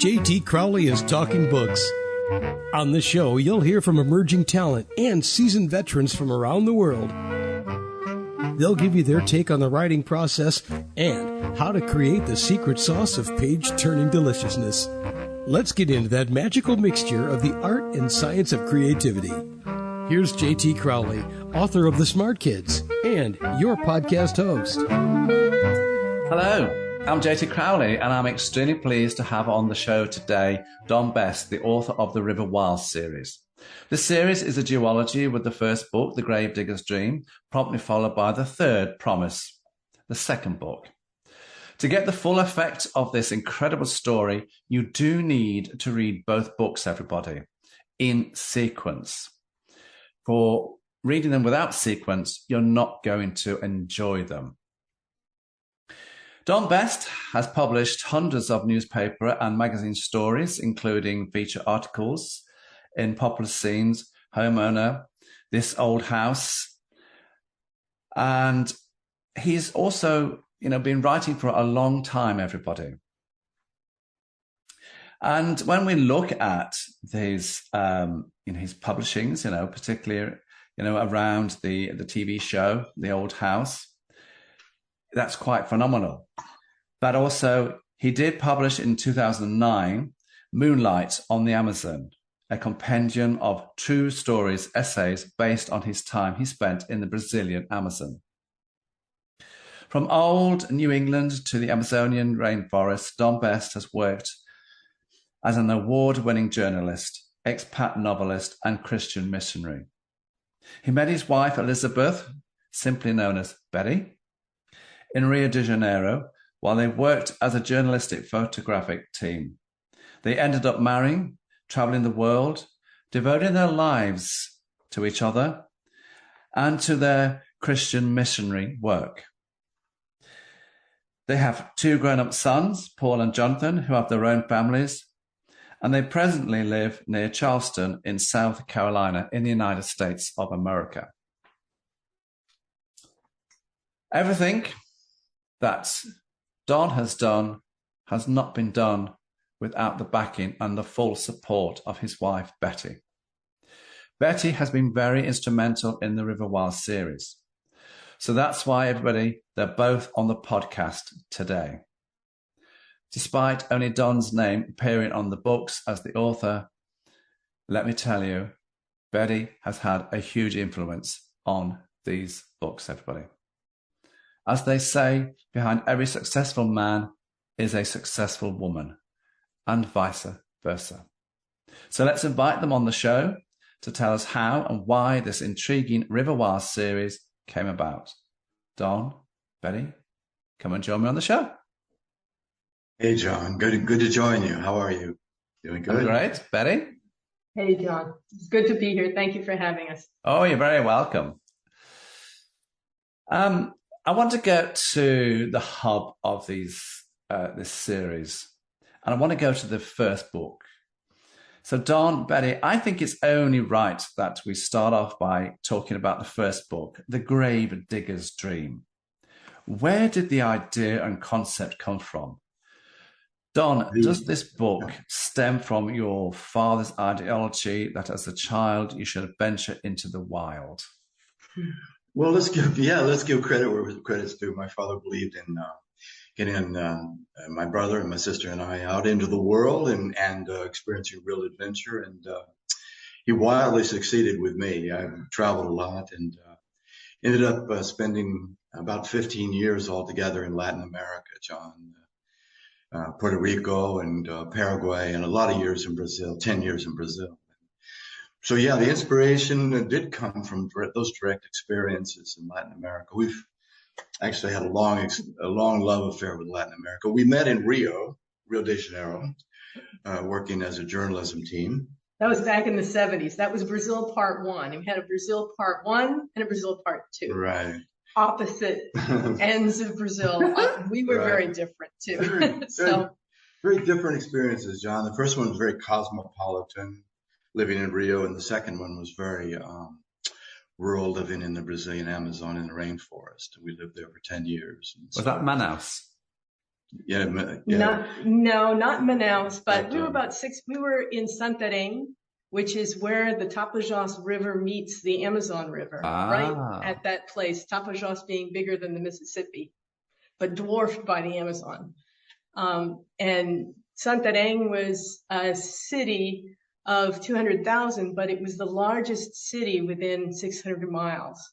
J.T. Crowley is Talking Books. On the show, you'll hear from emerging talent and seasoned veterans from around the world. They'll give you their take on the writing process and how to create the secret sauce of page-turning deliciousness. Let's get into that magical mixture of the art and science of creativity. Here's J.T. Crowley, author of The Smart Kids, and your podcast host. Hello. I'm J.T. Crowley, and I'm extremely pleased to have on the show today Don Best, the author of the River Wild series. This series is a duology with the first book, The Gravedigger's Dream, promptly followed by the third, Promise, the second book. To get the full effect of this incredible story, you do need to read both books, everybody, in sequence. For reading them without sequence, you're not going to enjoy them. Don Best has published hundreds of newspaper and magazine stories, including feature articles in Popular Scenes, Homeowner, This Old House. And he's also, been writing for a long time, everybody. And when we look at his, his publishings, particularly, around the TV show, The Old House, that's quite phenomenal. But also, he did publish in 2009, Moonlight on the Amazon, a compendium of true stories, essays based on his time he spent in the Brazilian Amazon. From old New England to the Amazonian rainforest, Don Best has worked as an award-winning journalist, expat novelist, and Christian missionary. He met his wife, Elizabeth, simply known as Betty, in Rio de Janeiro, while they worked as a journalistic photographic team. They ended up marrying, traveling the world, devoting their lives to each other and to their Christian missionary work. They have two grown-up sons, Paul and Jonathan, who have their own families, and they presently live near Charleston in South Carolina in the United States of America. Everything that Don has done has not been done without the backing and the full support of his wife, Betty. Betty has been very instrumental in the River Wild series. So that's why, everybody, they're both on the podcast today. Despite only Don's name appearing on the books as the author, let me tell you, Betty has had a huge influence on these books, everybody. As they say, behind every successful man is a successful woman, and vice versa. So let's invite them on the show to tell us how and why this intriguing River Wild series came about. Don, Betty, come and join me on the show. Hey, John. Good to join you. How are you? Doing good? I'm great. Betty? Hey, John. It's good to be here. Thank you for having us. Oh, you're very welcome. I want to go to the hub of this series, and I want to go to the first book. So, Don, Betty, I think it's only right that we start off by talking about the first book, The Gravedigger's Dream. Where did the idea and concept come from? Don, does this book stem from your father's ideology that as a child you should venture into the wild? Well, let's give credit where credit's due. My father believed in getting my brother and my sister and I out into the world and experiencing real adventure. And he wildly succeeded with me. I traveled a lot and ended up spending about 15 years altogether in Latin America, John. Puerto Rico and Paraguay, and a lot of years in Brazil, 10 years in Brazil. So yeah, the inspiration did come from those direct experiences in Latin America. We've actually had a long love affair with Latin America. We met in Rio de Janeiro, working as a journalism team. That was back in the 70s. That was Brazil Part 1. We had a Brazil Part 1 and a Brazil Part 2. Right. Opposite ends of Brazil. We were very different too. Very different experiences, John. The first one was very cosmopolitan, living in Rio, and the second one was very rural, living in the Brazilian Amazon in the rainforest. We lived there for 10 years. Was that Manaus? Yeah. Not Manaus, but we were in Santarém, which is where the Tapajós River meets the Amazon River, right at that place. Tapajós being bigger than the Mississippi, but dwarfed by the Amazon. And Santarém was a city of 200,000, but it was the largest city within 600 miles.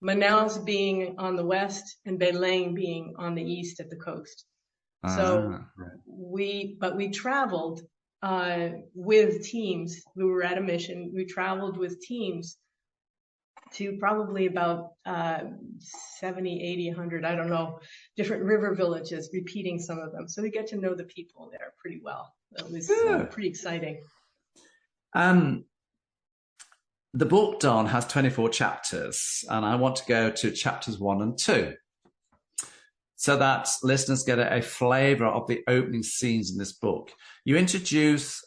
Manaus being on the west and Belém being on the east at the coast. So we traveled with teams. We were at a mission. We traveled with teams to probably about 70, 80, 100, I don't know, different river villages, repeating some of them. So we get to know the people there pretty well. It was pretty exciting. The book, Don, has 24 chapters, and I want to go to chapters 1 and 2 so that listeners get a flavor of the opening scenes in this book. You introduce,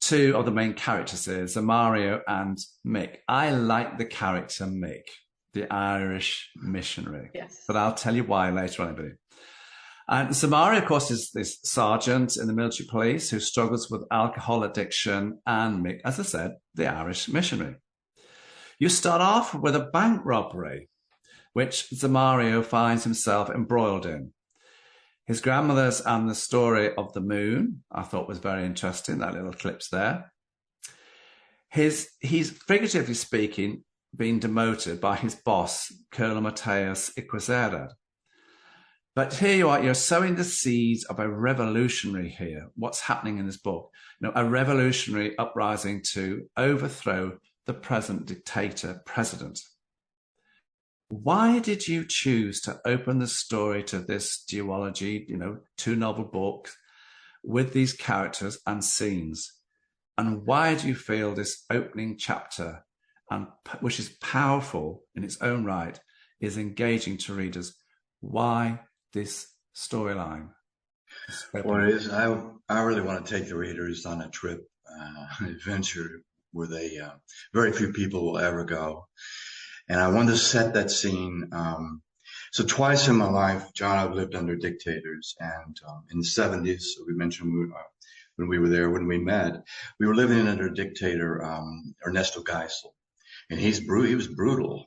two of the main characters here, Zamario and Mick. I like the character Mick, the Irish missionary. Yes. But I'll tell you why later on, everybody. And Zamario, of course, is this sergeant in the military police who struggles with alcohol addiction, and Mick, as I said, the Irish missionary. You start off with a bank robbery, which Zamario finds himself embroiled in. His grandmother's and the story of the moon, I thought was very interesting, that little clip's there. He's, figuratively speaking, being demoted by his boss, Colonel Mateus Iquezera. But here you are, you're sowing the seeds of a revolutionary here. What's happening in this book? A revolutionary uprising to overthrow the present dictator president. Why did you choose to open the story to this duology, 2 novel books with these characters and scenes? And why do you feel this opening chapter, which is powerful in its own right, is engaging to readers? Why this storyline? Well, it is. I really want to take the readers on a trip, an adventure where very few people will ever go. And I wanted to set that scene. So twice in my life, John, I've lived under dictators. And in the 70s, we mentioned when we were there, when we met, we were living under a dictator, Ernesto Geisel. And he was brutal.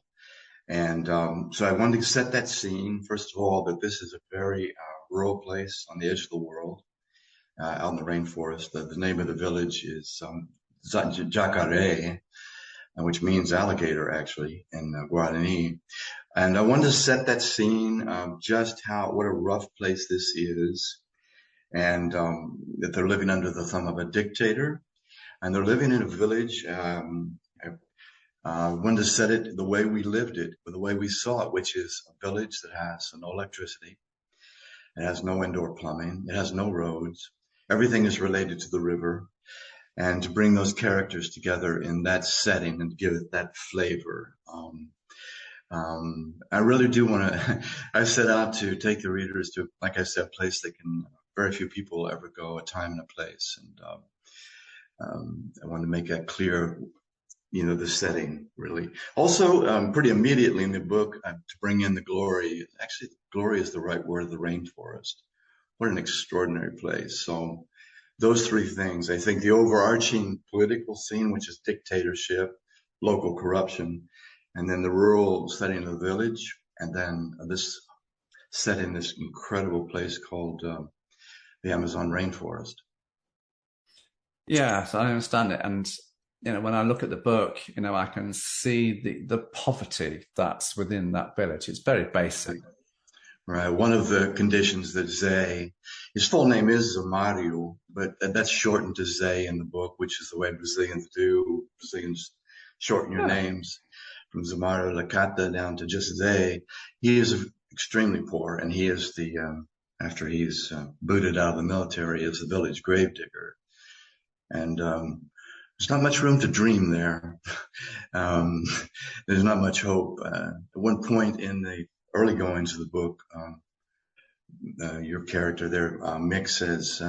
And so I wanted to set that scene, first of all, that this is a very rural place on the edge of the world, out in the rainforest. The name of the village is Jacaré, which means alligator, actually, in Guarani. And I wanted to set that scene, just what a rough place this is, and that they're living under the thumb of a dictator, and they're living in a village. I wanted to set it the way we lived it, the way we saw it, which is a village that has no electricity. It has no indoor plumbing. It has no roads. Everything is related to the river. And to bring those characters together in that setting and give it that flavor. I really do want to, I set out to take the readers to, like I said, a place that very few people will ever go, a time and a place. And I want to make that clear, the setting, really. Also, pretty immediately in the book, to bring in the glory. Actually, glory is the right word, the rainforest. What an extraordinary place. So those 3 things, I think the overarching political scene, which is dictatorship, local corruption, and then the rural setting of the village, and then this set in this incredible place called the Amazon rainforest. Yes, I understand it. And, when I look at the book, I can see the poverty that's within that village. It's very basic. Right. One of the conditions that his full name is Zamario, but that's shortened to Zé in the book, which is the way Brazilians do. Brazilians shorten your names from Zamario Licata down to just Zé. He is extremely poor, and he is after he's booted out of the military, is the village gravedigger. And there's not much room to dream there. There's not much hope. At one point in the early goings of the book, your character there, Mick, says,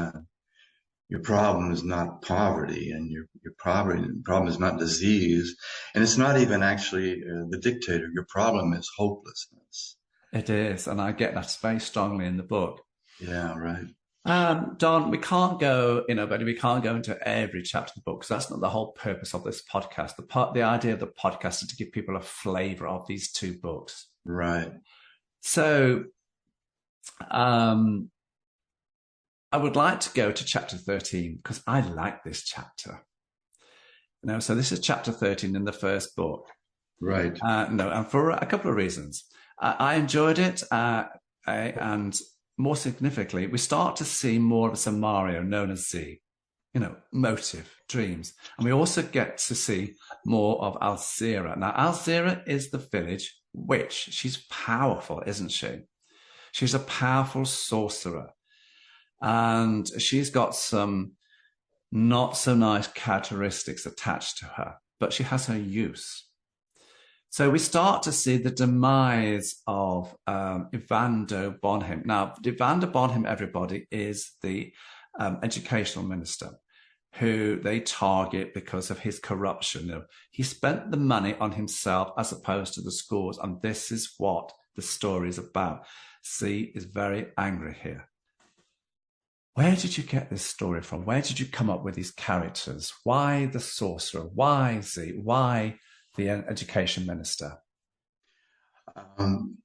your problem is not poverty, and your problem is not disease, and it's not even actually the dictator. Your problem is hopelessness. It is, and I get that very strongly in the book. Yeah, right. Don, we can't go, buddy, we can't go into every chapter of the book because that's not the whole purpose of this podcast. The idea of the podcast is to give people a flavor of these two books. Right. So, I would like to go to chapter 13 because I like this chapter. So this is chapter 13 in the first book. Right. And for a couple of reasons. I enjoyed it, and more significantly, we start to see more of Samario, known as Z, motive, dreams. And we also get to see more of Alzira. Now, Alzira is the village witch. She's powerful, isn't she? She's a powerful sorcerer. And she's got some not so nice characteristics attached to her, but she has her use. So we start to see the demise of Evander Bonham. Now, Evander Bonham, everybody, is the educational minister who they target because of his corruption. He spent the money on himself as opposed to the schools, and this is what the story is about. C is very angry here. Where did you get this story from? Where did you come up with these characters? Why the sorcerer? Why Z? Why the education minister?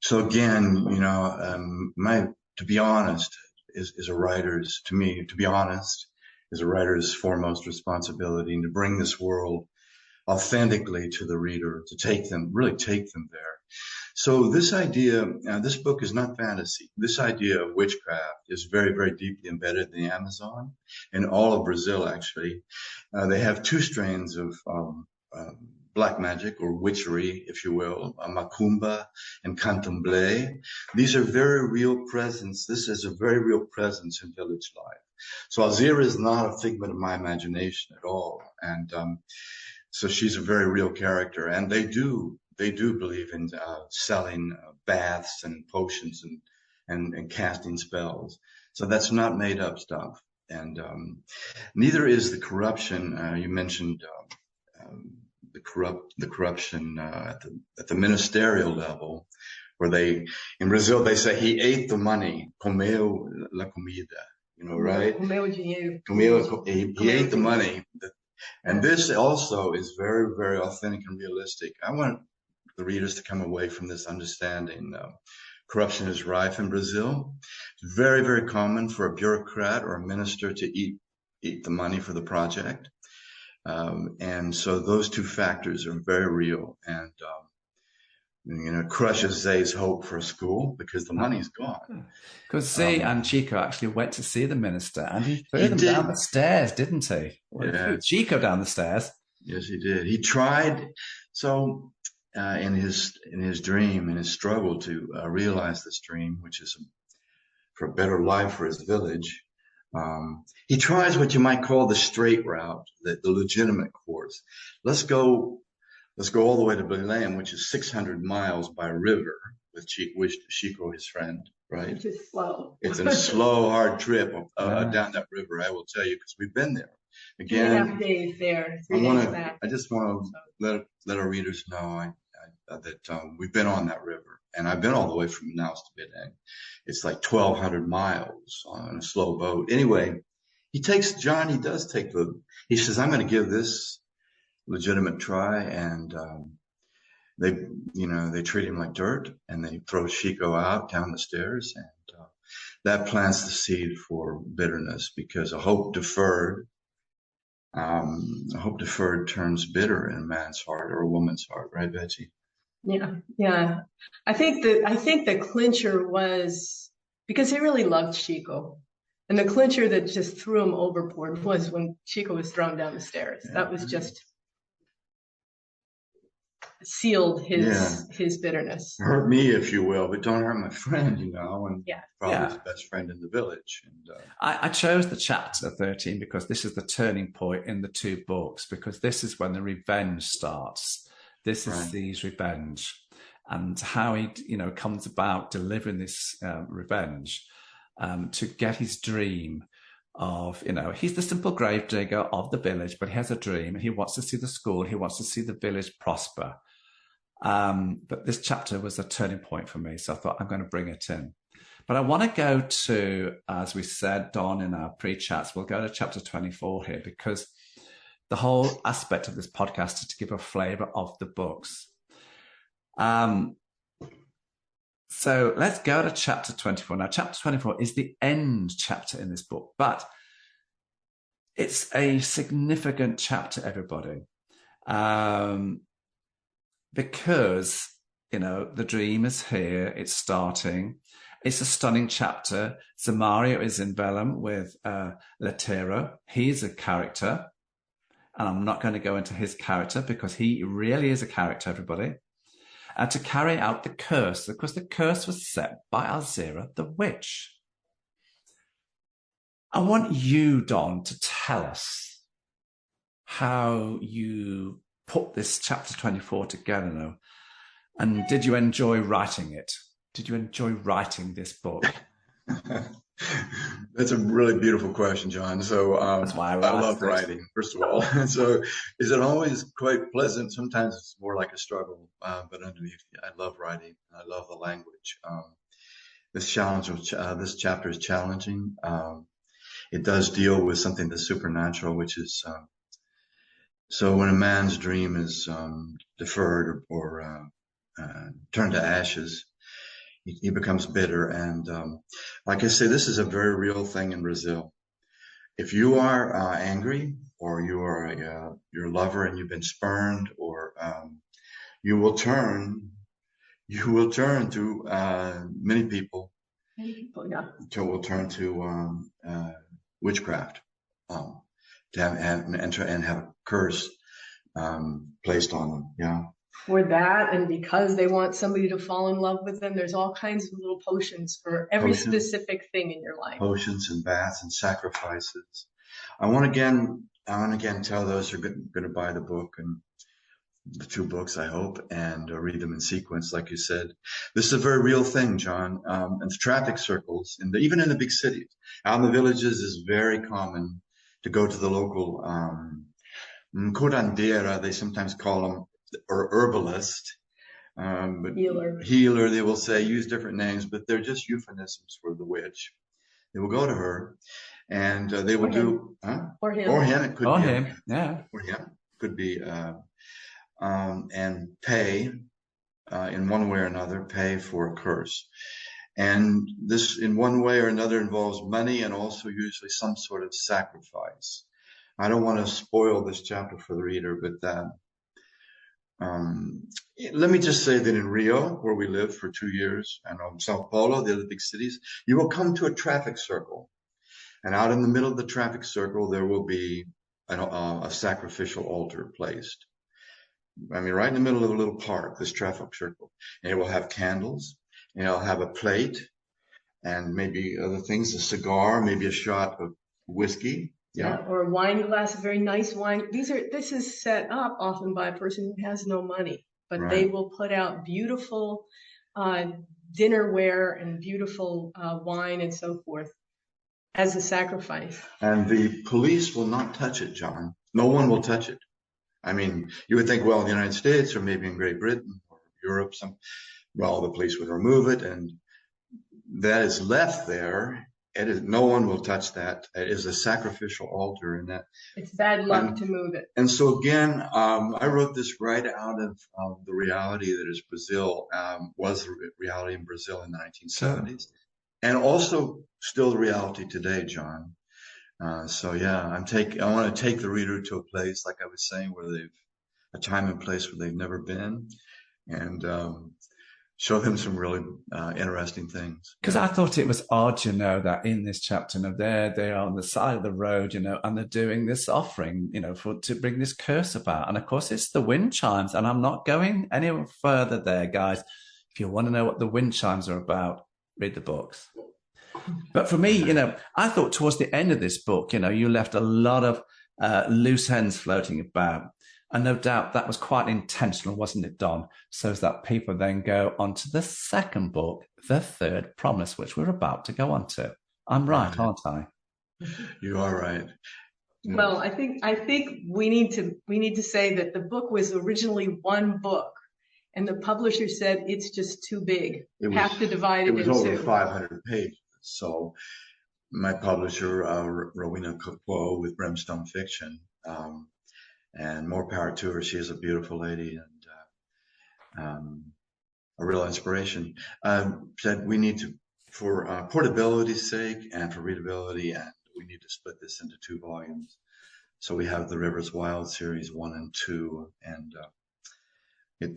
So again, to be honest, is a writer's, to me, to be honest, is a writer's foremost responsibility, and to bring this world authentically to the reader, to really take them there. So this idea, this book is not fantasy. This idea of witchcraft is very, very deeply embedded in the Amazon and all of Brazil, actually. They have two strains of black magic or witchery, if you will, macumba and candomblé. These are very real presence. This is a very real presence in village life. So Alzira is not a figment of my imagination at all. And so she's a very real character. And they do believe in selling baths and potions and casting spells. So that's not made up stuff. And neither is the corruption. You mentioned the corruption at the ministerial level, where in Brazil they say he ate the money, comeu la comida, right? Comeu dinheiro. He ate the money. And this also is very, very authentic and realistic. I want the readers to come away from this understanding. Corruption is rife in Brazil. It's very, very common for a bureaucrat or a minister to eat the money for the project. And so those two factors are very real, and crushes Zay's hope for a school because the money's gone. Because Zay and Chico actually went to see the minister, and he threw them down the stairs, didn't he? Well, yeah. Chico down the stairs. Yes, he did. He tried. So in his dream, in his struggle to realize this dream, which is for a better life for his village. He tries what you might call the straight route, the legitimate course. Let's go all the way to Belém, which is 600 miles by river with Chico, his friend, right? Which is slow. It's a slow, hard trip down that river, I will tell you, because we've been there. Again, 3.5 days there, 3 days back. I just want to let our readers know that we've been on that river. And I've been all the way from Manaus to Belém. It's like 1,200 miles on a slow boat. Anyway, he says, I'm going to give this legitimate try. And they treat him like dirt, and they throw Chico out down the stairs. And that plants the seed for bitterness, because a hope deferred turns bitter in a man's heart or a woman's heart. Right, Betsy? Yeah. I think the clincher was because he really loved Chico, and the clincher that just threw him overboard was when Chico was thrown down the stairs. Yeah. That was just sealed his bitterness. Hurt me, if you will, but don't hurt my friend, and probably his best friend in the village. And I chose the chapter 13 because this is the turning point in the two books, because this is when the revenge starts. This is Z's revenge, and how he, comes about delivering this revenge to get his dream of, he's the simple gravedigger of the village, but he has a dream. He wants to see the school. He wants to see the village prosper. But this chapter was a turning point for me, so I thought I'm going to bring it in. But I want to go to, as we said, Don, in our pre-chats, we'll go to chapter 24 here, because the whole aspect of this podcast is to give a flavor of the books. So let's go to chapter 24. Now, chapter 24 is the end chapter in this book, but it's a significant chapter, everybody. Because, the dream is here, it's starting. It's a stunning chapter. Zamario is in vellum with Letero. He's a character, and I'm not going to go into his character because he really is a character, everybody. And to carry out the curse, because the curse was set by Alzira the witch. I want you, Don, to tell us how you put this chapter 24 together now. And did you enjoy writing it? Did you enjoy writing this book? That's a really beautiful question, John. So that's why I love writing, first of all. So is it always quite pleasant? Sometimes it's more like a struggle, but underneath, I love writing. I love the language. This chapter is challenging. It does deal with something that's supernatural, which is so when a man's dream is deferred or turned to ashes, he becomes bitter. And like I say, this is a very real thing in Brazil. If you are angry, or you are your lover and you've been spurned, or you will turn to many people. Many people, yeah. Will turn to witchcraft to have and have a curse placed on them. Yeah. For that, and because they want somebody to fall in love with them, there's all kinds of little potions for every specific thing in your life. Potions and baths and sacrifices. I want to again tell those who are going to buy the book, and the two books, I hope, and read them in sequence, like you said. This is a very real thing, John. And traffic circles, even in the big cities, out in the villages, is very common to go to the local curandeira, they sometimes call them, or herbalist, but healer, they will say, use different names, but they're just euphemisms for the witch. They will go to her, and they will or him, it could be him, yeah, or him, could be, and pay in one way or another, pay for a curse. And this, in one way or another, involves money and also usually some sort of sacrifice. I don't want to spoil this chapter for the reader, but let me just say that in Rio, where we lived for 2 years, and Sao Paulo, the other big cities, you will come to a traffic circle. And out in the middle of the traffic circle, there will be a sacrificial altar placed. I mean, right in the middle of a little park, this traffic circle. And it will have candles, and it'll have a plate, and maybe other things, a cigar, maybe a shot of whiskey. Yeah, or a wine glass, a very nice wine. This is set up often by a person who has no money, but They will put out beautiful dinnerware and beautiful wine and so forth as a sacrifice. And the police will not touch it, John. No one will touch it. I mean, you would think, well, in the United States or maybe in Great Britain or Europe, the police would remove it, and that is left there. No one will touch that. It is a sacrificial altar, and that it's bad luck to move it. And so again, I wrote this right out of the reality that is Brazil, was the reality in Brazil in the 1970s, and also still the reality today, John. So yeah, I want to take the reader to a place, like I was saying, where a time and place where they've never been, and show them some really interesting things. Because I thought it was odd, that in this chapter, they're on the side of the road, and they're doing this offering, to bring this curse about. And of course, it's the wind chimes. And I'm not going any further there, guys. If you want to know what the wind chimes are about, read the books. But for me, I thought towards the end of this book, you left a lot of loose ends floating about. And no doubt that was quite intentional, wasn't it, Don? So that people then go on to the second book, The Third Promise, which we're about to go on to. I'm right, aren't I? You are right. Well, I think we need to say that the book was originally one book, And the publisher said, it's just too big. Have to divide it into. It was over 500 pages. So my publisher, Rowena Kakwo with Brimstone Fiction, and more power to her. She is a beautiful lady and a real inspiration. Said we need to, for portability's sake and for readability, and we need to split this into 2 volumes. So we have the Rivers Wild series 1 and 2, and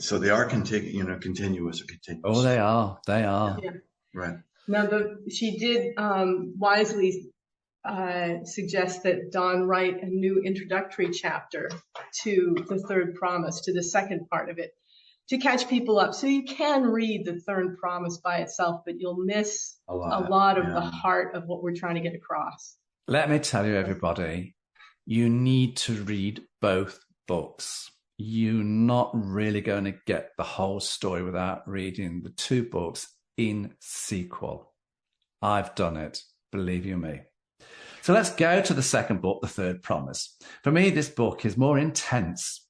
so they are continuous or continuous. Oh, they are. They are. Yeah. Right. Now, she did wisely suggest that Don write a new introductory chapter to the Third Promise, to the second part of it, to catch people up. So you can read the Third Promise by itself, but you'll miss a lot of the heart of what we're trying to get across. Let me tell you, everybody, you need to read both books. You're not really going to get the whole story without reading the 2 books in sequel. I've done it, believe you me. So let's go to the second book, The Third Promise. For me, this book is more intense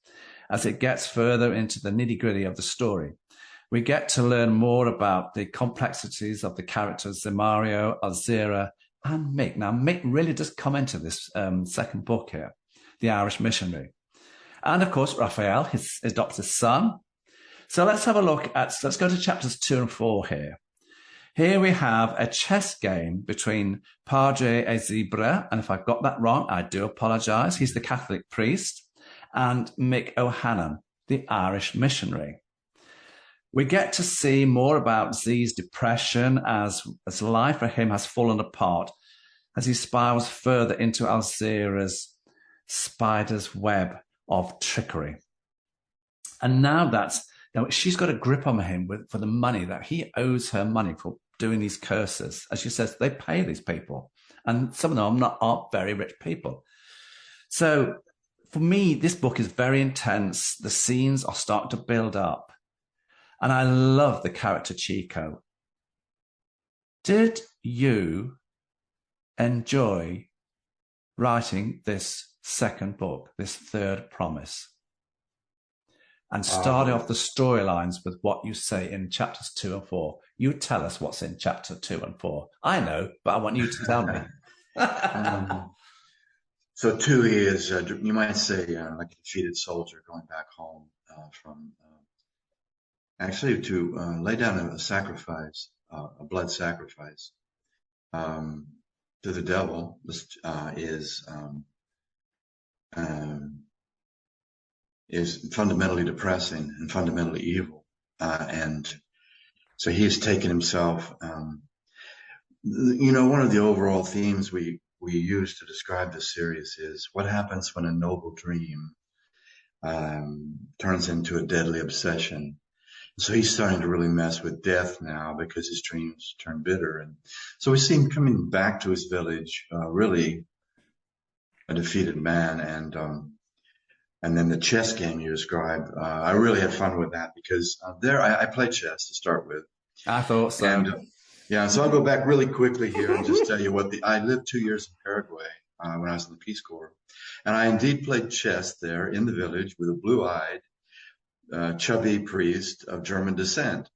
as it gets further into the nitty-gritty of the story. We get to learn more about the complexities of the characters Zemario, Alzira, and Mick. Now, Mick really does come into this second book here, The Irish Missionary. And of course, Raphael, his adopted son. So let's have a look at, let's go to chapters 2 and 4 here. Here we have a chess game between Padre Ezebra, and if I've got that wrong, I do apologize. He's the Catholic priest, and Mick O'Hannon, the Irish missionary. We get to see more about Z's depression as life for him has fallen apart as he spirals further into Alzira's spider's web of trickery. And now she's got a grip on him for the money that he owes her money for doing these curses. As she says, they pay these people, and some of them aren't very rich people. So for me, this book is very intense. The scenes are starting to build up, and I love the character Chico. Did you enjoy writing this second book, this Third Promise, and starting off the storylines with what you say in chapters 2 and 4? You tell us what's in chapter 2 and 4. I know, but I want you to tell me. So 2 is, you might say, like a defeated soldier going back home from actually to lay down a sacrifice, a blood sacrifice to the devil. This is fundamentally depressing and fundamentally evil, and so he's taken himself. One of the overall themes we use to describe this series is what happens when a noble dream turns into a deadly obsession. So he's starting to really mess with death now because his dreams turn bitter, and so we see him coming back to his village, really a defeated man, and then the chess game you described, I really had fun with that because I played chess to start with. I thought so. And, so I'll go back really quickly here and just tell you I lived 2 years in Paraguay when I was in the Peace Corps. And I indeed played chess there in the village with a blue-eyed, chubby priest of German descent.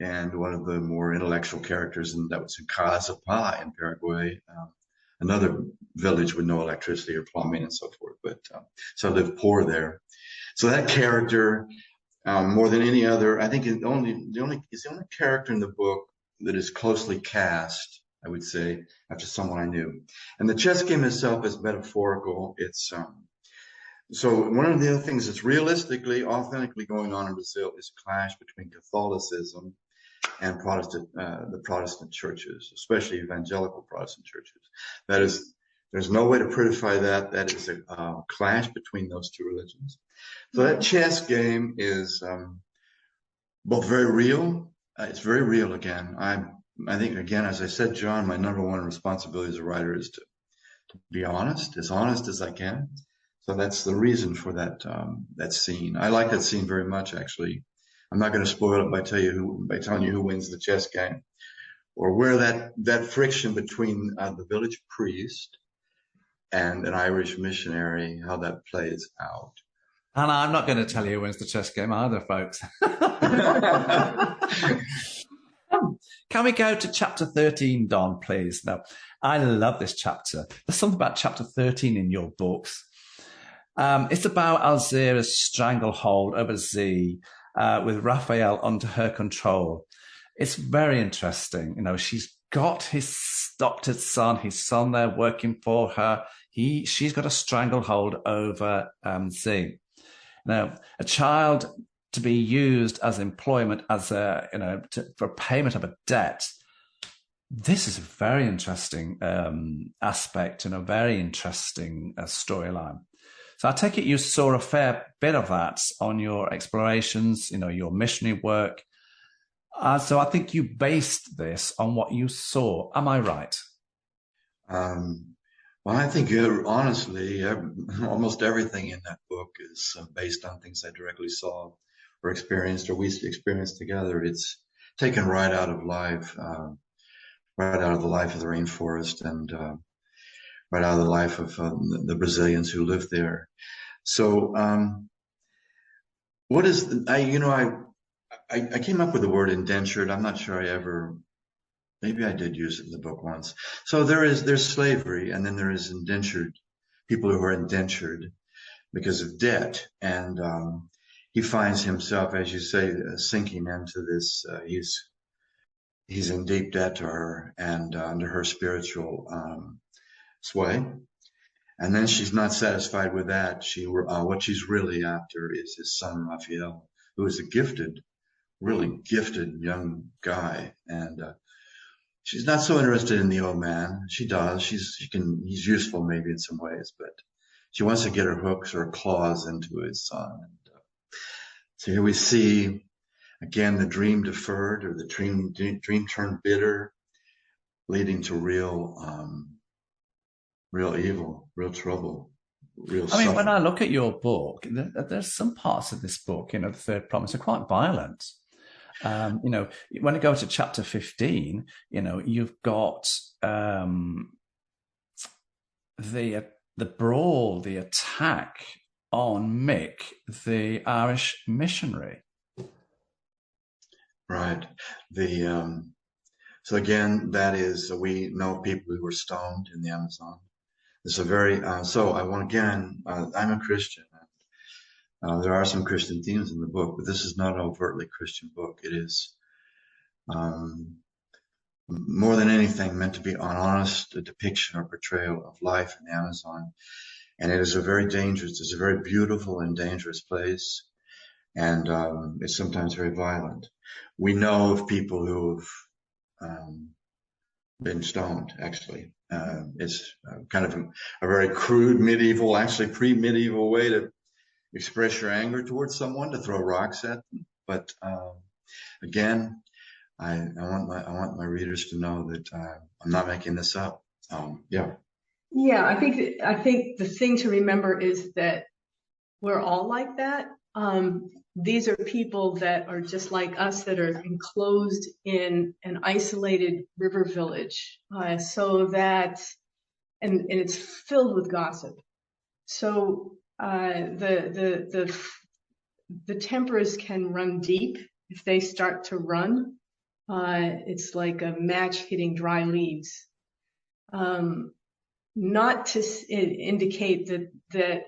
And one of the more intellectual characters, and that was in Caazapá in Paraguay, another village with no electricity or plumbing and so forth. But so I lived poor there. So that character, more than any other, I think is the only character in the book that is closely cast, I would say, after someone I knew. And the chess game itself is metaphorical. It's so one of the other things that's realistically, authentically going on in Brazil is a clash between Catholicism and the Protestant churches, especially evangelical Protestant churches. That is, there's no way to prettify that. That is a clash between those two religions. So that chess game is both very real. It's very real again. I think, again, as I said, John, my number one responsibility as a writer is to be honest as I can. So that's the reason for that scene. I like that scene very much, actually. I'm not going to spoil it by telling you who wins the chess game, or where that friction between the village priest and an Irish missionary, how that plays out. And I'm not going to tell you who wins the chess game either, folks. Can we go to chapter 13, Don, please? Now, I love this chapter. There's something about chapter 13 in your books. It's about Alzira's stranglehold over Z, with Raphael under her control. It's very interesting. You know, she's got his adopted son, his son there working for her. She's got a stranglehold over Z. Now, a child to be used as employment, as for payment of a debt. This is a very interesting aspect and a very interesting storyline. So I take it you saw a fair bit of that on your explorations, your missionary work. So I think you based this on what you saw. Am I right? Well, I think honestly, almost everything in that book is based on things I directly saw or experienced, or we experienced together. It's taken right out of life, right out of the life of the rainforest, and right out of the life of the Brazilians who lived there. So, what is I came up with the word indentured. I'm not sure maybe I did use it in the book once. So there's slavery, and then there is indentured, people who are indentured because of debt. And he finds himself, as you say, sinking into this. He's in deep debt to her and under her spiritual sway. And then she's not satisfied with that. What she's really after is his son Raphael, who is a really gifted young guy, and she's not so interested in the old man. She does. He's useful maybe in some ways, but she wants to get her hooks or claws into his son. And, so here we see again the dream deferred, or the dream turned bitter, leading to real evil, real trouble, real suffering. I mean, when I look at your book, there's some parts of this book, the Third Promise, are quite violent. When you go to chapter 15, you've got the brawl, the attack on Mick, the Irish missionary. Right. So again, that is, we know people who were stoned in the Amazon. It's a very, I'm a Christian. There are some Christian themes in the book, but this is not an overtly Christian book. It is more than anything meant to be an honest depiction or portrayal of life in the Amazon. And it's a very beautiful and dangerous place. And it's sometimes very violent. We know of people who have been stoned, actually. It's kind of a very crude pre-medieval way to express your anger towards someone, to throw rocks at them. But again, I want my readers to know that I'm not making this up. Yeah, I think the thing to remember is that we're all like that. These are people that are just like us, that are enclosed in an isolated river village, so that, and it's filled with gossip. So the tempers can run deep if they start to run. It's like a match hitting dry leaves. Not to indicate that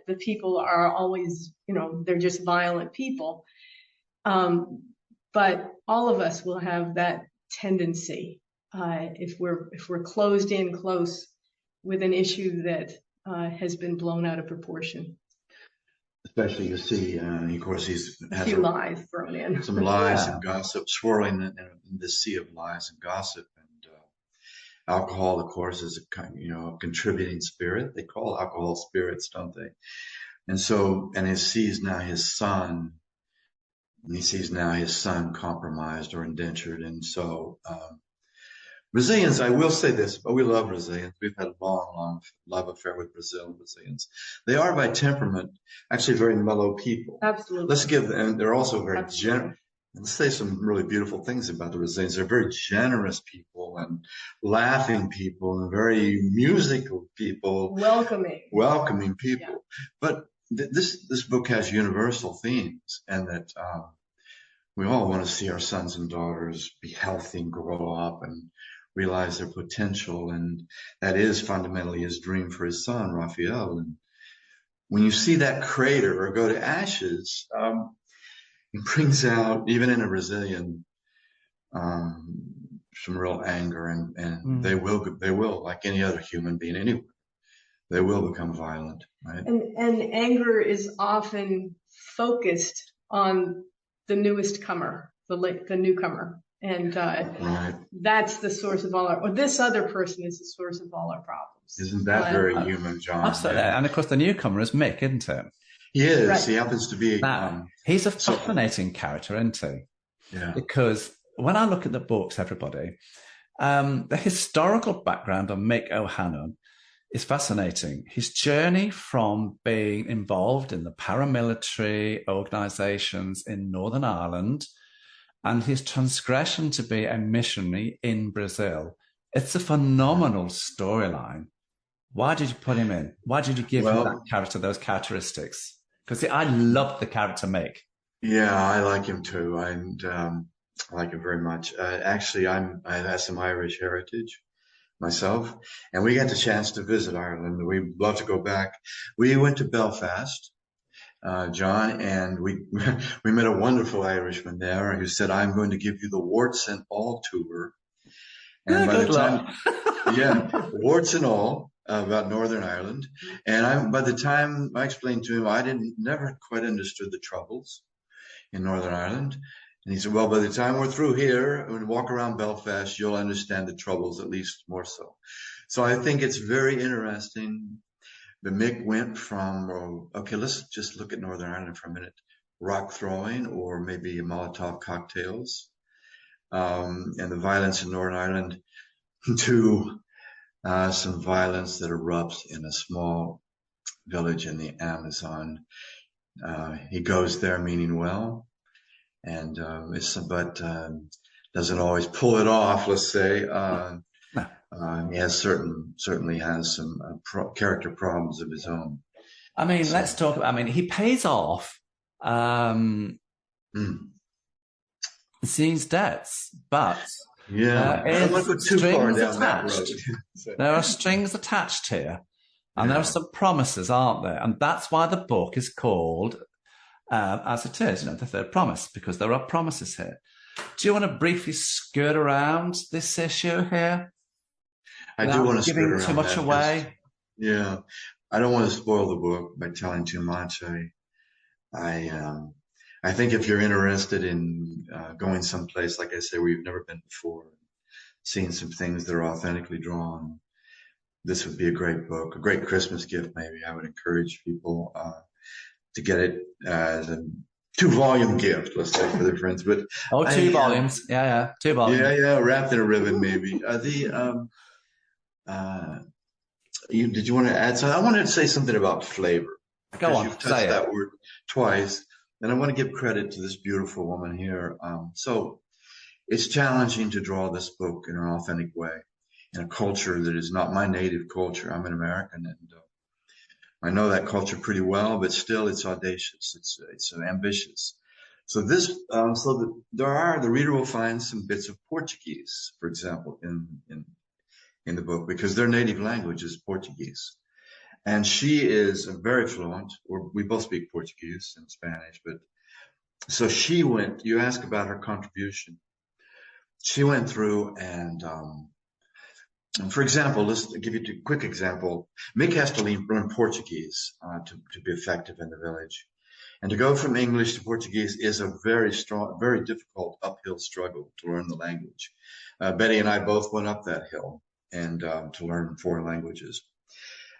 the people are always, they're just violent people. But all of us will have that tendency if we're closed in close with an issue that has been blown out of proportion. Especially, you see, of course, has a few lies thrown in. Some lies and gossip swirling in this sea of lies and gossip. Alcohol, of course, is a contributing spirit. They call alcohol spirits, don't they? And so, and he sees now his son compromised or indentured. And so, Brazilians, I will say this, but we love Brazilians. We've had a long love affair with Brazil and Brazilians. They are by temperament actually very mellow people. Absolutely. And they're also very generous. Let's say some really beautiful things about the Brazilians. They're very generous people and laughing people and very musical people. Welcoming people. Yeah. But this book has universal themes, and that we all want to see our sons and daughters be healthy and grow up and realize their potential, and that is fundamentally his dream for his son Raphael. And when you see that crater or go to ashes, it brings out, even in a Brazilian, some real anger, and they will, like any other human being anywhere, they will become violent, right? And anger is often focused on the newest comer, the newcomer, and right. That's the source of all our. Or this other person is the source of all our problems. Isn't that very human, John? Absolutely. Yeah. And of course, the newcomer is Mick, isn't it? He is. Right. He happens to be. Now, he's a fascinating character, isn't he? Yeah. Because when I look at the books, everybody, the historical background of Mick O'Hanlon is fascinating. His journey from being involved in the paramilitary organizations in Northern Ireland and his transgression to be a missionary in Brazil. It's a phenomenal storyline. Why did you put him in? Why did you give him that character, those characteristics? Because I love the character Mick. Yeah, I like him too. And I like him very much. Actually, I have some Irish heritage myself, and we got the chance to visit Ireland. We'd love to go back. We went to Belfast, John, and we met a wonderful Irishman there who said, "I'm going to give you the warts and all tour." And by the time, yeah, warts and all about Northern Ireland. And by the time I explained to him, I never quite understood the troubles in Northern Ireland. And he said, well, by the time we're through here and walk around Belfast, you'll understand the troubles, at least more so. So I think it's very interesting. The Mick went from, okay, let's just look at Northern Ireland for a minute, rock throwing or maybe Molotov cocktails, and the violence in Northern Ireland, to some violence that erupts in a small village in the Amazon. He goes there meaning well, and doesn't always pull it off, let's say. He has certainly has some character problems of his own. I mean, let's talk about, he pays off Z's debts, but I don't go too far down that road. There are strings attached here, and there are some promises, aren't there? And that's why the book is called as it is, the third promise, because there are promises here. Do you want to briefly skirt around this issue here? I do want to skirt around giving too much away. Yeah, I don't want to spoil the book by telling too much. I think if you're interested in going someplace, like I say, where you've never been before, seeing some things that are authentically drawn, this would be a great book, a great Christmas gift. Maybe I would encourage people to get it as a 2-volume gift, let's say, for their friends. But 2 volumes, 2 volumes. Yeah, wrapped in a ribbon, maybe. Did you want to add something? I wanted to say something about flavor. Go on, you've touched that word twice. And I want to give credit to this beautiful woman here. So it's challenging to draw this book in an authentic way, in a culture that is not my native culture. I'm an American, and I know that culture pretty well, but still it's audacious. It's ambitious. So the reader will find some bits of Portuguese, for example, in the book, because their native language is Portuguese. And she is very fluent, or we both speak Portuguese and Spanish, but so she went, you ask about her contribution. She went through and for example, let's give you a quick example. Mick has to learn Portuguese to be effective in the village. And to go from English to Portuguese is a very difficult uphill struggle to learn the language. Betty and I both went up that hill and to learn 4 languages.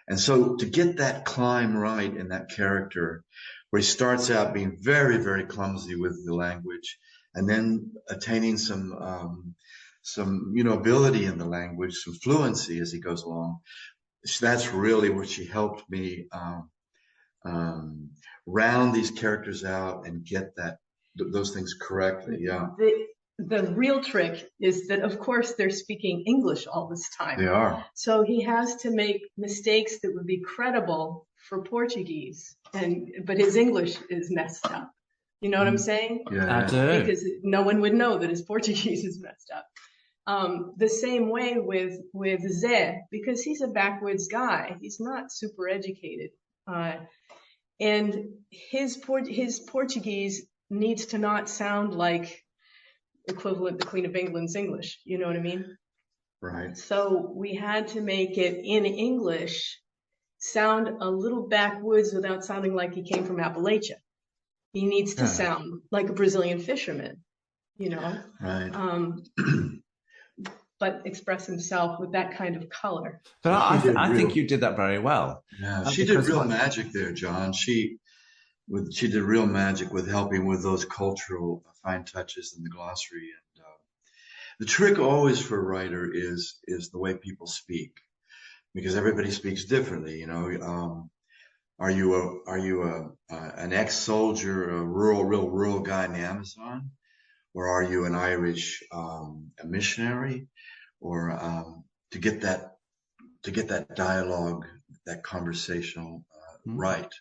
And so to get that climb right in that character, where he starts out being very, very clumsy with the language, and then attaining some ability in the language, some fluency as he goes along, that's really where she helped me round these characters out and get those things correctly. Yeah. the real trick is that, of course, they're speaking English all this time. They are. So he has to make mistakes that would be credible for Portuguese, but his English is messed up. You know what I'm saying? Yeah. I do. Because no one would know that his Portuguese is messed up. The same way with Zé, because he's a backwoods guy. He's not super educated. And his Portuguese needs to not sound like equivalent to Queen of England's English. You know what I mean? Right. So we had to make it in English sound a little backwoods without sounding like he came from Appalachia. He needs to sound like a Brazilian fisherman, you know? Right. But express himself with that kind of color. But I think you did that very well. Yeah, she did real magic there, John. She did real magic with helping with those cultural fine touches in the glossary. And the trick always for a writer is the way people speak, because everybody speaks differently. You know, are you an ex-soldier, a real rural guy in the Amazon, or are you an Irish a missionary, or to get that dialogue, that conversational right,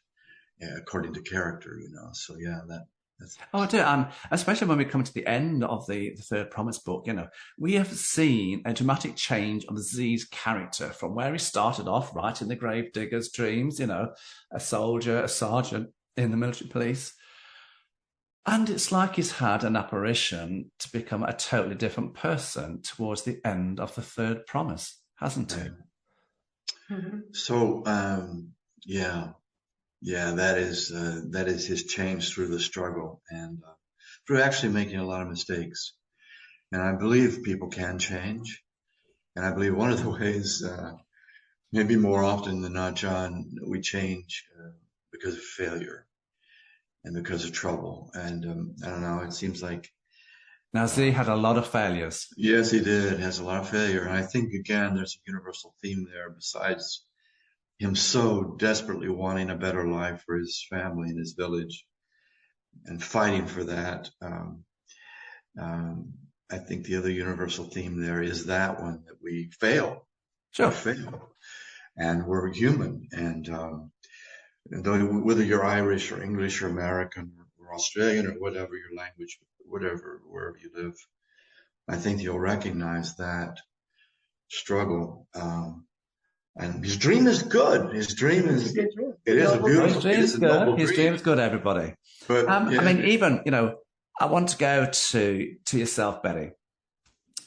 according to character, you know. So yeah, that's. Oh, I do. Especially when we come to the end of the Third Promise book, you know, we have seen a dramatic change of Z's character from where he started off, right in the gravedigger's dreams, you know, a soldier, a sergeant in the military police. And it's like he's had an apparition to become a totally different person towards the end of the Third Promise, hasn't he? Mm-hmm. So, that is his change through the struggle and through actually making a lot of mistakes. And I believe people can change. And I believe one of the ways, maybe more often than not, John, we change because of failure and because of trouble. And I don't know, it seems like. Now, Z had a lot of failures. Yes, he did. Has a lot of failure. And I think, again, there's a universal theme there besides him so desperately wanting a better life for his family and his village and fighting for that. I think the other universal theme there is that one, that we fail. Sure. We fail. And we're human. And whether you're Irish or English or American or Australian or whatever your language, wherever you live, I think you'll recognize that struggle. And his dream is good. His dream is, it is a beautiful, his dream is good, everybody. But, I mean, even, you know, I want to go to yourself, Betty.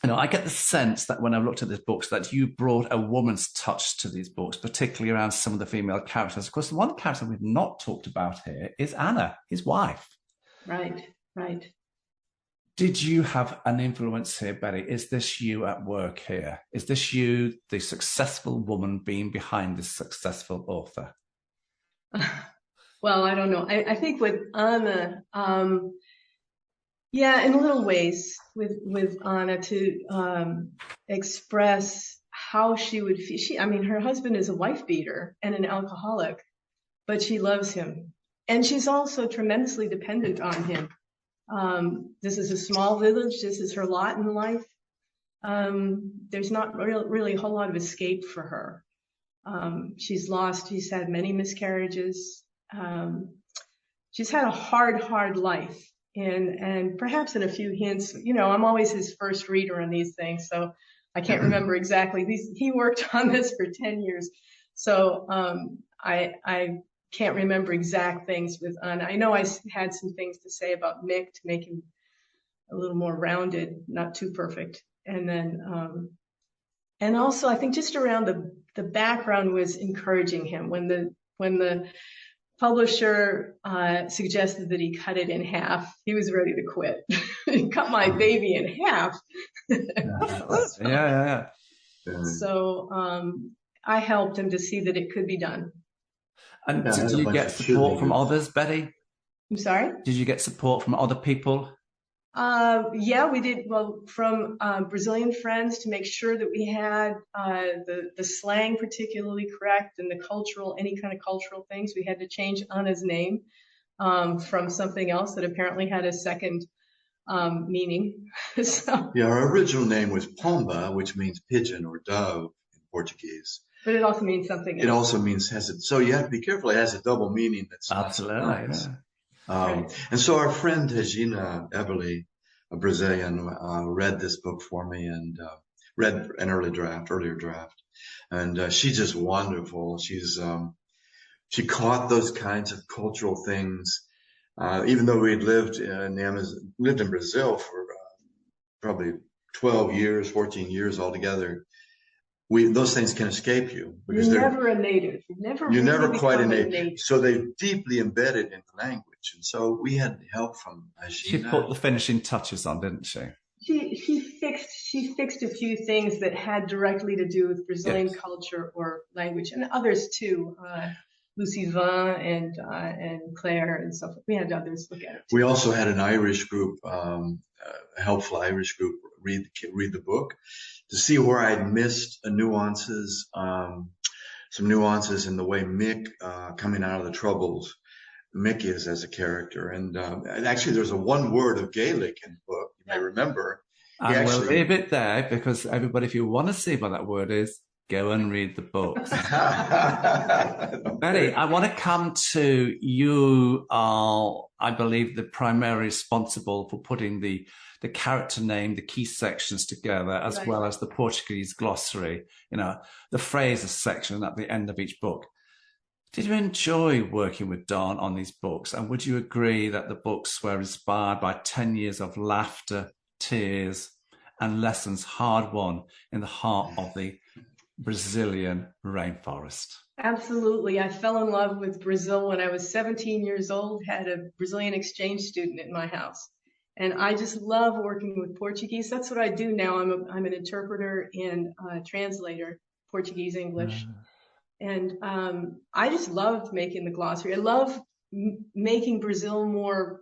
You know, I get the sense that when I've looked at these books, that you brought a woman's touch to these books, particularly around some of the female characters. Of course, the one character we've not talked about here is Anna, his wife. Right, right. Did you have an influence here, Betty? Is this you at work here? Is this you, the successful woman, being behind this successful author? Well, I don't know. I think with Anna, in little ways with Anna to express how she would feel. Her husband is a wife beater and an alcoholic, but she loves him. And she's also tremendously dependent on him. This is a small village. This is her lot in life. There's not really a whole lot of escape for her. She's had many miscarriages. She's had a hard life. And perhaps in a few hints, you know, I'm always his first reader on these things, so I can't remember exactly. He worked on this for 10 years. So I can't remember exact things with Anna. I know I had some things to say about Mick to make him a little more rounded, not too perfect. And then, and also I think just around the background was encouraging him when the publisher suggested that he cut it in half. He was ready to quit. He cut my baby in half. Yeah. So I helped him to see that it could be done. And did you get support from others, Betty? I'm sorry? Did you get support from other people? Yeah, we did. Well, from Brazilian friends to make sure that we had the slang particularly correct and any kind of cultural things. We had to change Anna's name from something else that apparently had a second meaning. So, yeah, our original name was Pomba, which means pigeon or dove in Portuguese. But it also means something else. It also means so you have to be careful. It has a double meaning. That's absolutely. Nice. Right. And so our friend Regina Everly, a Brazilian, read this book for me and read an earlier draft, and she's just wonderful. She caught those kinds of cultural things, even though we had lived in Brazil for probably 12 years, 14 years altogether. Those things can escape you because you're never a native. You're never quite a native. So they're deeply embedded in the language. And so we had help from Regina. She put the finishing touches on, didn't she? She fixed a few things that had directly to do with Brazilian culture or language, and others too. Lucy Van and Claire and so forth. We had others look at it too. We also had an Irish group, a helpful Irish group, read the book to see where I'd missed nuances, some nuances in the way Mick, coming out of the Troubles, Mick is as a character. And actually, there's a one word of Gaelic in the book, you may remember. And we'll leave it there because everybody, if you want to see what that word is, go and read the books. Betty, I want to come to you. I believe the primary responsible for putting the character name, the key sections together, as well as the Portuguese glossary, the phrases section at the end of each book. Did you enjoy working with Don on these books? And would you agree that the books were inspired by 10 years of laughter, tears, and lessons hard won in the heart of the Brazilian rainforest? Absolutely. I fell in love with Brazil when I was 17 years old, had a Brazilian exchange student in my house. And I just love working with Portuguese. That's what I do now. I'm an interpreter and translator, Portuguese, English. And I just loved making the glossary. I love making Brazil more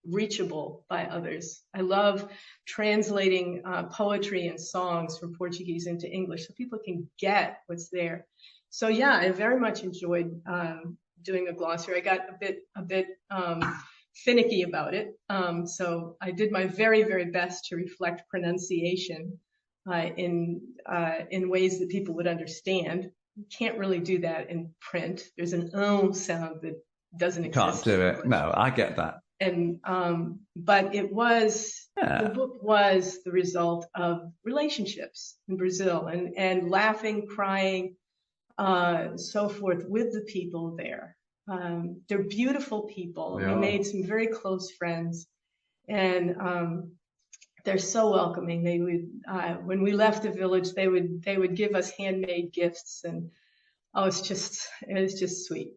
reachable by others. I love translating poetry and songs from Portuguese into English so people can get what's there. So yeah, I very much enjoyed doing a glossary. I got a bit finicky about it. So I did my very, very best to reflect pronunciation in ways that people would understand. You can't really do that in print. There's an sound that doesn't exist. Can't do it. No, I get that. And but it was the book was the result of relationships in Brazil and laughing, crying, so forth with the people there. They're beautiful people. Yeah. We made some very close friends, and they're so welcoming. They would when we left the village, they would give us handmade gifts, and it was just sweet.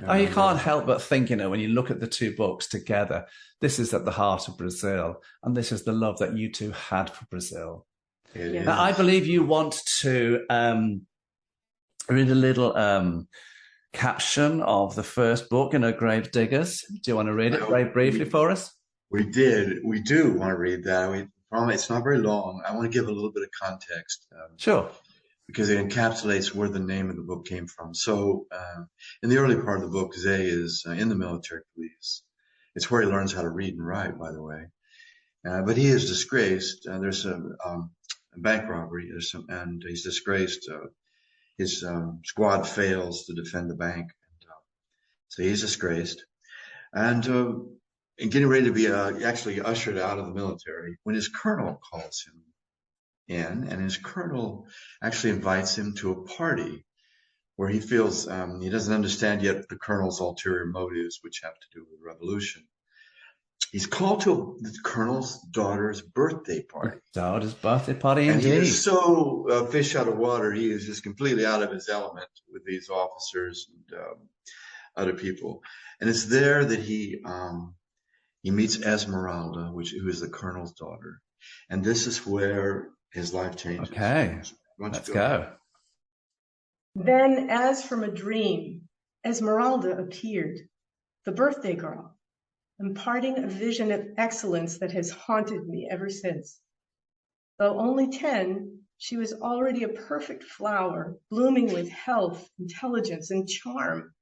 Oh, you can't help but think, when you look at the two books together, this is at the heart of Brazil, and this is the love that you two had for Brazil. Now, I believe you want to read a little caption of the first book, Grave Diggers. Do you want to read it very briefly for us? We do want to read that. It's not very long. I want to give a little bit of context. Sure. Because it encapsulates where the name of the book came from. So in the early part of the book, Zay is in the military police. It's where he learns how to read and write, by the way. But he is disgraced. There's a bank robbery, and he's disgraced. His squad fails to defend the bank. So he's disgraced. And getting ready to be actually ushered out of the military when his colonel calls him in, and his colonel actually invites him to a party where he feels he doesn't understand yet the colonel's ulterior motives, which have to do with the revolution. He's called to the colonel's daughter's birthday party. Daughter's birthday party, and indeed. he is so fish out of water. He is just completely out of his element with these officers and other people. And it's there that he meets Esmeralda, who is the colonel's daughter. And this is where his life changes. Okay, let's go. Then, as from a dream, Esmeralda appeared, the birthday girl, imparting a vision of excellence that has haunted me ever since. Though only 10, she was already a perfect flower, blooming with health, intelligence, and charm.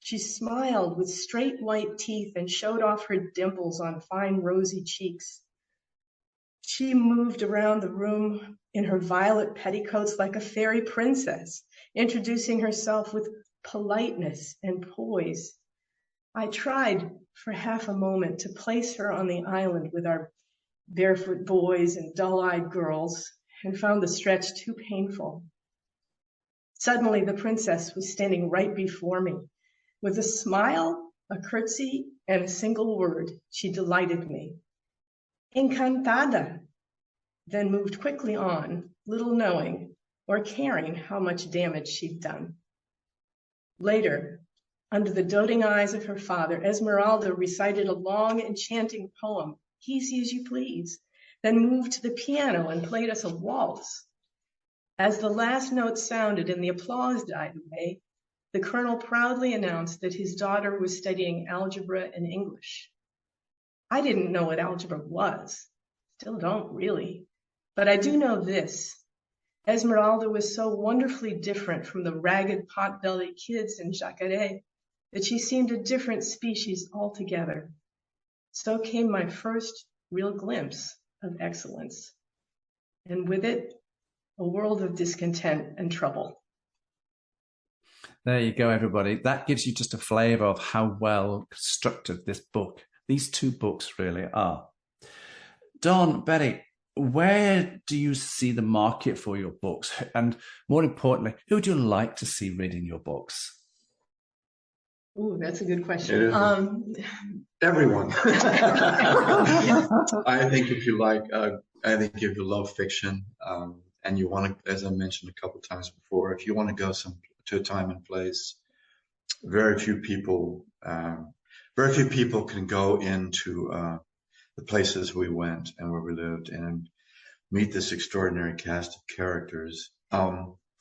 She smiled with straight white teeth and showed off her dimples on fine rosy cheeks. She moved around the room in her violet petticoats like a fairy princess, introducing herself with politeness and poise. I tried for half a moment to place her on the island with our barefoot boys and dull-eyed girls, and found the stretch too painful. Suddenly, the princess was standing right before me. With a smile, a curtsy, and a single word, she delighted me. Encantada, then moved quickly on, little knowing or caring how much damage she'd done. Later, under the doting eyes of her father, Esmeralda recited a long, enchanting poem, Easy as You Please, then moved to the piano and played us a waltz. As the last note sounded and the applause died away, the colonel proudly announced that his daughter was studying algebra and English. I didn't know what algebra was, still don't really, but I do know this. Esmeralda was so wonderfully different from the ragged pot-bellied kids in Jacare that she seemed a different species altogether. So came my first real glimpse of excellence, and with it, a world of discontent and trouble. There you go, everybody. That gives you just a flavor of how well constructed this book, these two books really are. Don, Betty, where do you see the market for your books? And more importantly, who would you like to see reading your books? Ooh, that's a good question. Everyone. I think if you like, I think if you love fiction, and you want to, as I mentioned a couple of times before, if you want to go to a time and place, very few people can go into the places we went and where we lived and meet this extraordinary cast of characters.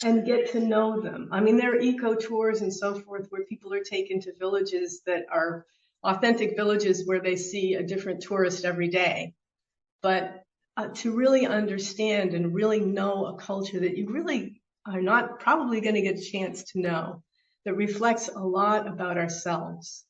And get to know them. I mean, there are eco tours and so forth where people are taken to villages that are authentic villages where they see a different tourist every day. But to really understand and really know a culture that you really are not probably going to get a chance to know, that reflects a lot about ourselves.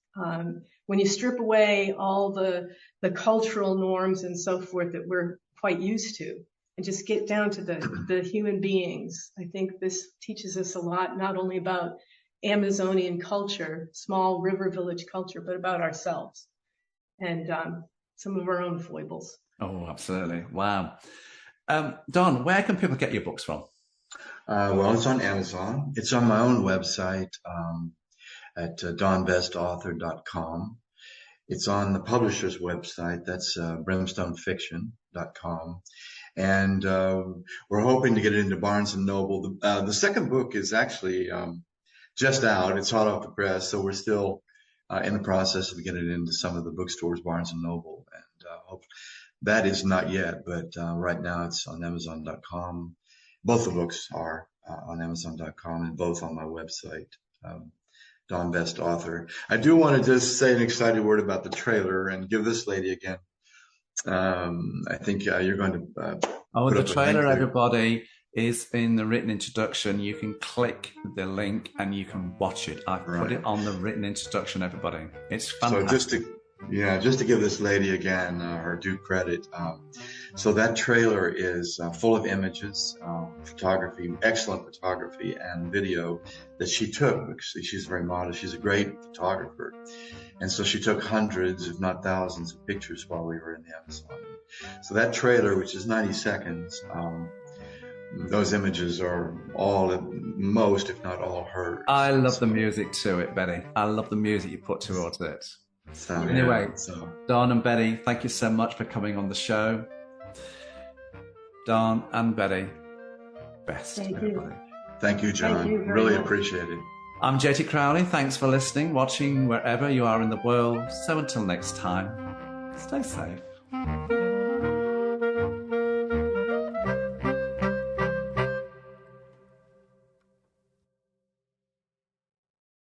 When you strip away all the cultural norms and so forth that we're quite used to, and just get down to the human beings, I think this teaches us a lot, not only about Amazonian culture, small river village culture, but about ourselves and some of our own foibles. Oh, absolutely. Wow. Don, where can people get your books from? Well, it's on Amazon. It's on my own website at donbestauthor.com. It's on the publisher's website. That's brimstonefiction.com. And we're hoping to get it into Barnes & Noble. The second book is actually just out. It's hot off the press, so we're still in the process of getting it into some of the bookstores, Barnes & Noble. And hope that is not yet, but right now it's on Amazon.com. Both the books are on Amazon.com and both on my website, Don Best Author. I do want to just say an excited word about the trailer and give this lady again. I think you're going to. The trailer, everybody, is in the written introduction. You can click the link and you can watch it. I've put it on the written introduction, everybody. It's fantastic. So just to give this lady again her due credit. So that trailer is full of images, photography, excellent photography and video that she took, because she's very modest. She's a great photographer. And so she took hundreds, if not thousands, of pictures while we were in the Amazon. So that trailer, which is 90 seconds, those images are all, most, if not all, hers. I love the music to it, Betty. I love the music you put towards it. So, anyway, Don and Betty, thank you so much for coming on the show. Don and Betty, best. Thank you. Thank you, John. Really appreciate it. I'm JT Crowley. Thanks for listening, watching wherever you are in the world. So until next time, stay safe.